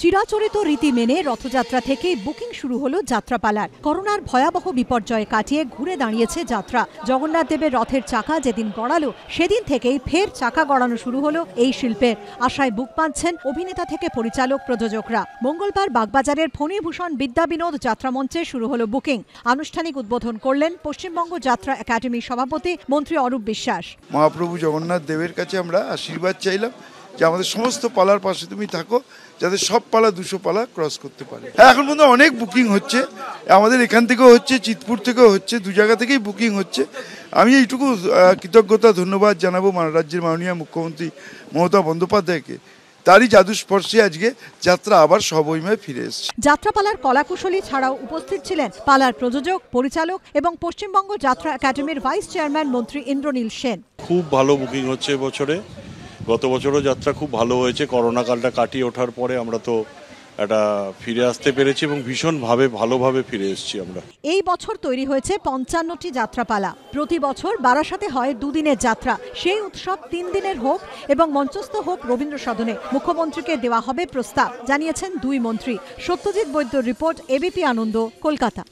চিরাচরিত রীতি মেনে রথযাত্রা থেকে বুকিং শুরু হলো যাত্রাপালার। করোনার ভয়াবহ বিপর্যয় কাটিয়ে ঘুরে দাঁড়িয়েছে যাত্রা। জগন্নাথ দেবের রথের চাকা যেদিন গড়ালো সেদিন থেকেই ফের চাকা গড়ানো শুরু হলো এই শিল্পের। আশায় বুক বাঁধছেন অভিনেতা থেকে পরিচালক, প্রযোজকরা। মঙ্গলবার বাগবাজারের ফণীভূষণ বিদ্যাবিনোদ যাত্রা মঞ্চে শুরু হলো বুকিং। আনুষ্ঠানিক উদ্বোধন করলেন পশ্চিমবঙ্গ যাত্রা একাডেমির সভাপতি মন্ত্রী অরূপ বিশ্বাস। মহাপ্রভু জগন্নাথ দেবের কাছে আমরা আশীর্বাদ চাইলাম যে আমাদের সমস্ত পালার পাশে তুমি থাকো, যাতে সব পালা 200 পালা ক্রস করতে পারে। এখন পর্যন্ত অনেক বুকিং হচ্ছে, আমাদের এখান থেকেও হচ্ছে, চিতপুর থেকেও হচ্ছে, 2 জায়গা থেকেই বুকিং হচ্ছে। আমি এইটুকু কৃতজ্ঞতা ধন্যবাদ জানাবো রাজ্যের মাননীয় মুখ্যমন্ত্রী মমতা বন্দ্যোপাধ্যায়কে। তারই জাদু স্পর্শে আজকে যাত্রা আবার সবইময় ফিরে এসেছে। যাত্রাপালার কলাকুশলী ছাড়াও উপস্থিত ছিলেন পালার প্রযোজক, পরিচালক এবং পশ্চিমবঙ্গ যাত্রা একাডেমির ভাইস চেয়ারম্যান মন্ত্রী ইন্দ্রনীল সেন। খুব ভালো বুকিং হচ্ছে এবছরে। গত বছরও যাত্রা খুব ভালো হয়েছে। করোনা কালটা কাটিয়ে ওঠার পরে আমরা তো এটা ফিরে আসতে পেরেছি এবং ভীষণভাবে ভালোভাবে ফিরে এসেছি আমরা। এই বছর তৈরি হয়েছে 55টি যাত্রাপালা। প্রতি বছর বারাসাতে হয় 2 দিনের যাত্রা। সেই উৎসব 3 দিনের হোক এবং মঞ্চস্থ হোক রবীন্দ্র সদনে। মুখ্যমন্ত্রীকে দেওয়া হবে প্রস্তাব, জানিয়েছেন 2 মন্ত্রী। সত্যজিৎ বৈদ্যর রিপোর্ট, এবিপি আনন্দ, কলকাতা।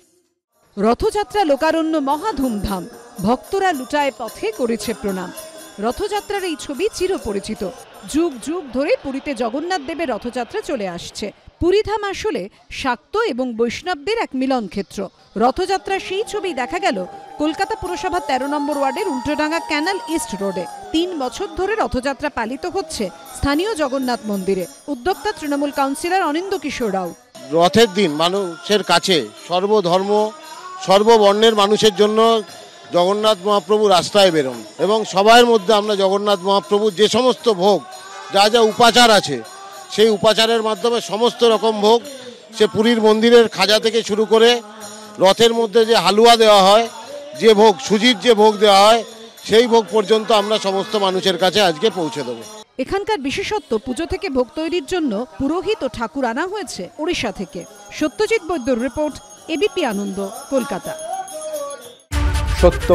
রথযাত্রা লোকারণ্য মহা ধুমধাম, ভক্তরা লুটায় পথে করেছে প্রণাম। রথযাত্রার এই ছবি চিরপরিচিত। যুগ যুগ ধরে পুরীতে জগন্নাথ দেবের রথযাত্রা চলে আসছে। পুরীধাম আসলে শাক্ত এবং বৈষ্ণবদের এক মিলন ক্ষেত্র। রথযাত্রার সেই ছবি দেখা গেল কলকাতা পুরসভা 13 নম্বর ওয়ার্ডের উল্টোডাঙ্গা ক্যানাল ইস্ট রোডে। 3 বছর ধরে রথযাত্রা পালিত হচ্ছে স্থানীয় জগন্নাথ মন্দিরে। উদ্যোক্তা তৃণমূল কাউন্সিলর অনিন্দ কিশোর রাও। রথের দিন মানুষের কাছে সর্বধর্ম সর্ববর্ণের মানুষের জন্য জগন্নাথ মহাপ্রভু রাস্তায় বেরোন এবং সবার মধ্যে আমরা জগন্নাথ মহাপ্রভুর যে সমস্ত ভোগ, যা যা উপাচার আছে, সেই উপাচারের মাধ্যমে সমস্ত রকম ভোগ, সে পুরীর মন্দিরের খাজা থেকে শুরু করে রথের মধ্যে যে হালুয়া দেওয়া হয়, যে ভোগ, সুজির যে ভোগ দেওয়া হয়, সেই ভোগ পর্যন্ত আমরা সমস্ত মানুষের কাছে আজকে পৌঁছে দেবো। এখানকার বিশেষত্ব, পুজো থেকে ভোগ তৈরির জন্য পুরোহিত ও ঠাকুর আনা হয়েছে ওড়িশা থেকে। সত্যজিৎ বৈদ্যর রিপোর্ট, এবিপি আনন্দ, কলকাতা। সত্য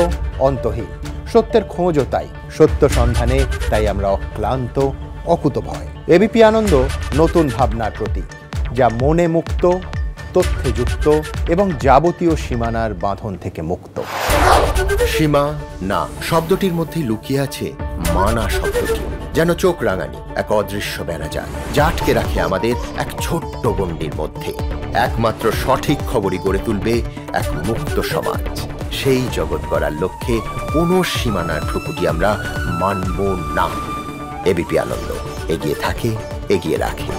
অন্তহীন, সত্যের খোঁজও তাই। সত্য সন্ধানে তাই আমরা অক্লান্ত, অকুতভয়। এবিপি আনন্দ নতুন ভাবনার প্রতীক, যা মনে মুক্ত, তথ্যে যুক্ত এবং যাবতীয় সীমানার বাঁধন থেকে মুক্ত। সীমা না শব্দটির মধ্যে লুকিয়ে আছে মানা শব্দটি, যেন চোখ রাঙানি এক অদৃশ্য ব্যানাজার, যা আটকে রাখে আমাদের এক ছোট্ট গণ্ডির মধ্যে। একমাত্র সঠিক খবরই গড়ে তুলবে এক মুক্ত সমাজ। সেই জগৎ গড়ার লক্ষ্যে কোনো সীমানার ঠুকুটি আমরা মানব না। এবিপি আনন্দ এগিয়ে থাকে, এগিয়ে রাখে।